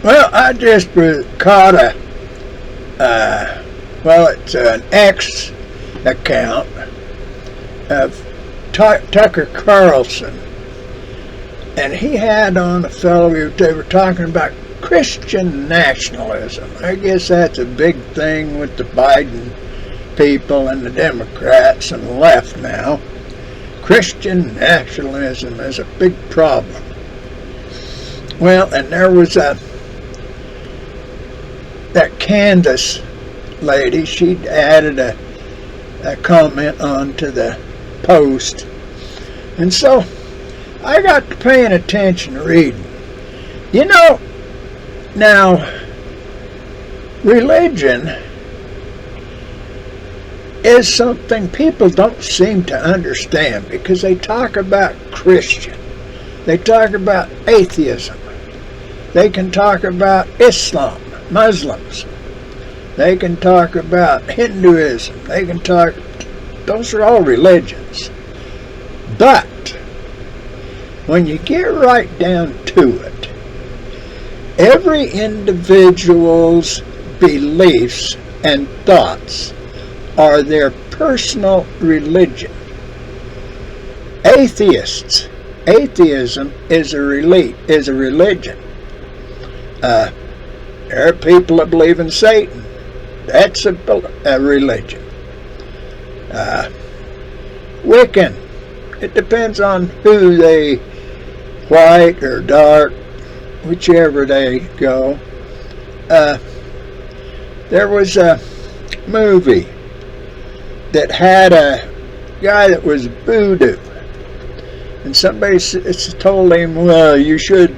Well, I just caught it's an X account of Tucker Carlson, and he had on a fellow. They were talking about Christian nationalism. I guess that's a big thing with the Biden people and the Democrats and the left now. Christian nationalism is a big problem. Well, and there was that Candace lady. She'd added a comment onto the post, and so I got to paying attention to reading. You know, now religion is something people don't seem to understand, because they talk about Christian, they talk about atheism, they can talk about Islam, Muslims, they can talk about Hinduism, they can talk, those are all religions. But when you get right down to it, every individual's beliefs and thoughts are their personal religion. Atheism is a religion. There are people that believe in Satan. That's a religion. Wiccan, it depends on who they, white or dark, whichever they go. There was a movie that had a guy that was voodoo, and somebody told him, well, you should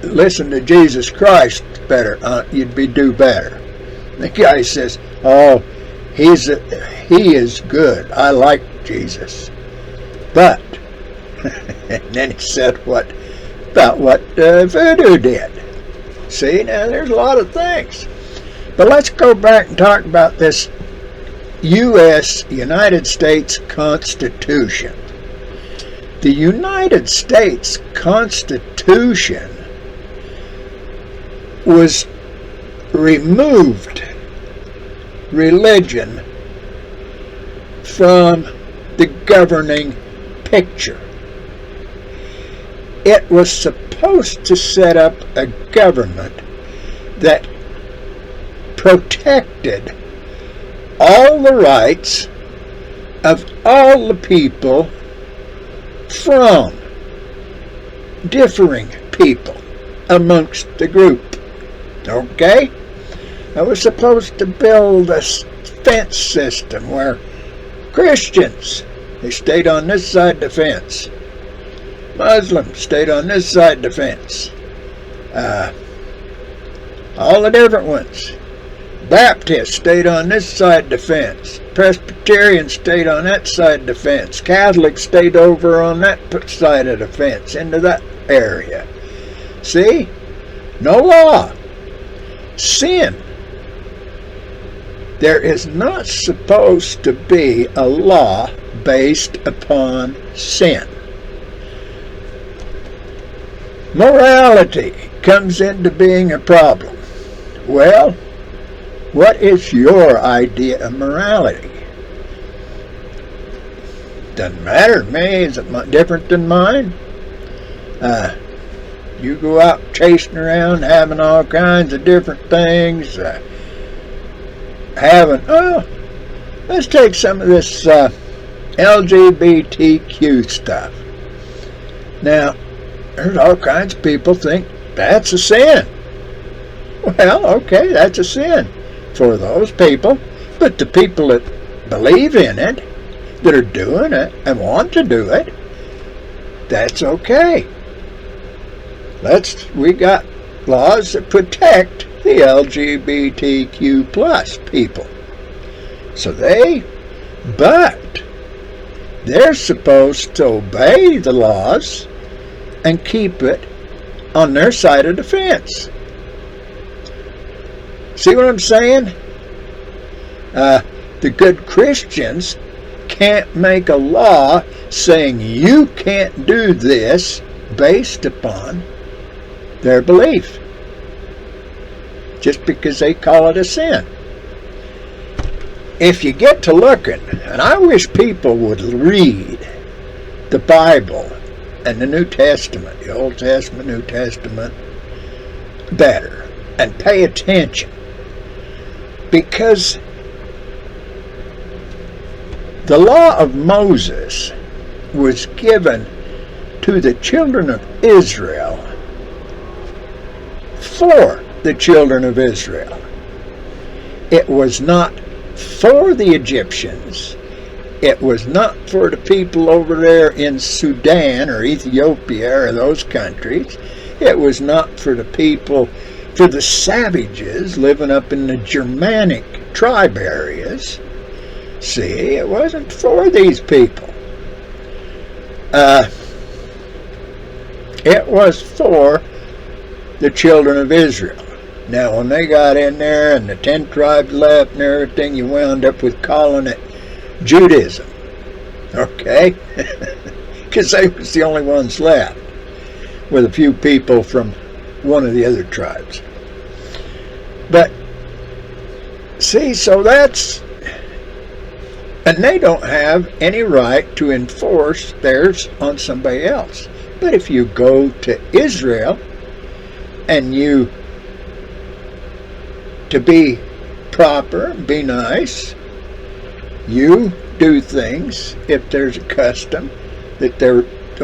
listen to Jesus Christ better, you'd do better. The guy says, oh, he is good, I like Jesus. But and then he said about what voodoo did. See, now there's a lot of things. But let's go back and talk about this United States Constitution. The United States Constitution was removed religion from the governing picture. It was supposed to set up a government that protected all the rights of all the people from differing people amongst the group. Okay? I was supposed to build a fence system where Christians, they stayed on this side of the fence. Muslims stayed on this side of the fence. All the different ones. Baptists stayed on this side of the fence. Presbyterians stayed on that side of the fence. Catholics stayed over on that side of the fence, into that area. See? No law. Sin. There is not supposed to be a law based upon sin. Morality comes into being a problem. Well, what is your idea of morality? Doesn't matter to me. Is it different than mine? You go out chasing around, having all kinds of different things, let's take some of this LGBTQ stuff. Now, there's all kinds of people think that's a sin. Well, okay, that's a sin for those people, but the people that believe in it, that are doing it and want to do it, that's okay. We got laws that protect the LGBTQ plus people. But they're supposed to obey the laws and keep it on their side of the fence. See what I'm saying? The good Christians can't make a law saying you can't do this, based upon their belief, just because they call it a sin. If you get to looking, and I wish people would read the Bible and the New Testament, the Old Testament, New Testament, better, and pay attention, because the law of Moses was given to the children of Israel for the children of Israel. It was not for the Egyptians. It was not for the people over there in Sudan or Ethiopia or those countries. It was not for the people, for the savages living up in the Germanic tribe areas. See, it wasn't for these people. It was for the children of Israel. Now, when they got in there and the 10 tribes left and everything, you wound up with calling it Judaism. Okay? Because they was the only ones left, with a few people from one of the other tribes. But, see, so that's... And they don't have any right to enforce theirs on somebody else. But if you go to Israel and you, to be proper, be nice, you do things, if there's a custom that they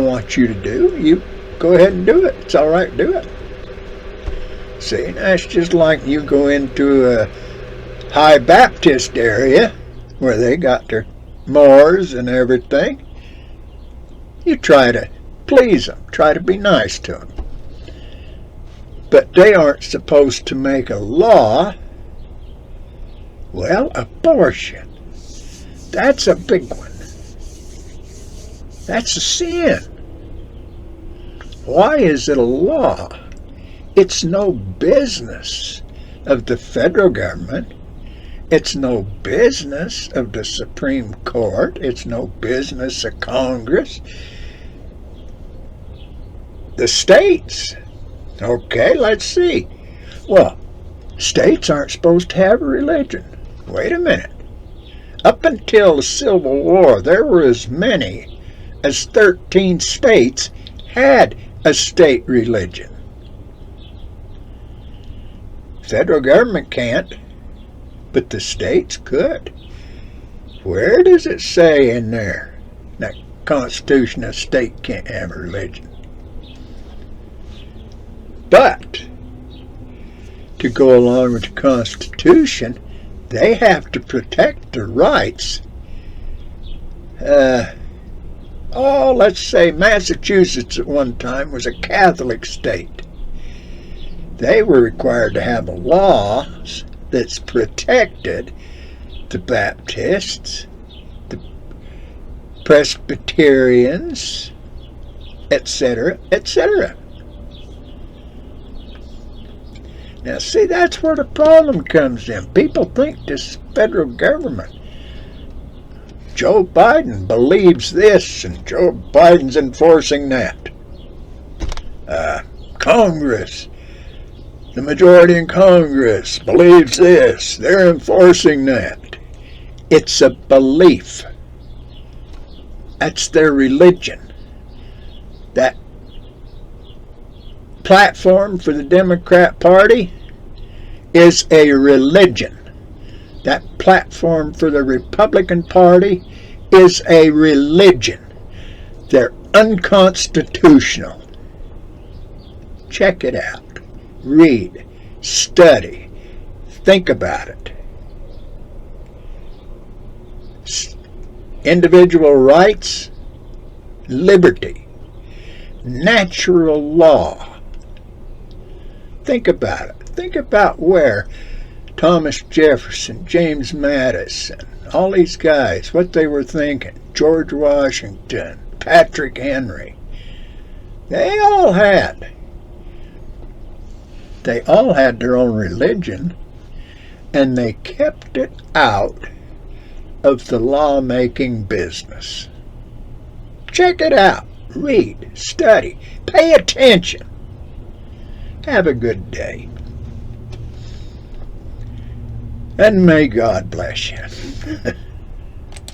want you to do, you go ahead and do it. It's all right to do it. See, that's just like you go into a high Baptist area where they got their Moors and everything. You try to please them, try to be nice to them. But they aren't supposed to make a law. Well, abortion, that's a big one. That's a sin. Why is it a law? It's no business of the federal government. It's no business of the Supreme Court. It's no business of Congress. The states. Okay, let's see. Well, states aren't supposed to have a religion. Wait a minute. Up until the Civil War, there were as many as 13 states had a state religion. Federal government can't, but the states could. Where does it say in there that Constitution a state can't have a religion? But to go along with the Constitution, they have to protect the rights. Let's say Massachusetts at one time was a Catholic state. They were required to have laws that's protected the Baptists, the Presbyterians, etc., etc. Now, see, that's where the problem comes in. People think this federal government, Joe Biden believes this, and Joe Biden's enforcing that. Congress, the majority in Congress believes this. They're enforcing that. It's a belief. That's their religion. That platform for the Democrat Party is a religion. That platform for the Republican Party is a religion. They're unconstitutional. Check it out. Read, study, think about it. Individual rights, liberty, natural law. Think about it. Think about where Thomas Jefferson, James Madison, all these guys, what they were thinking. George Washington, Patrick Henry. They all had their own religion, and they kept it out of the lawmaking business. Check it out. read, study, pay attention. Have a good day. And may God bless you.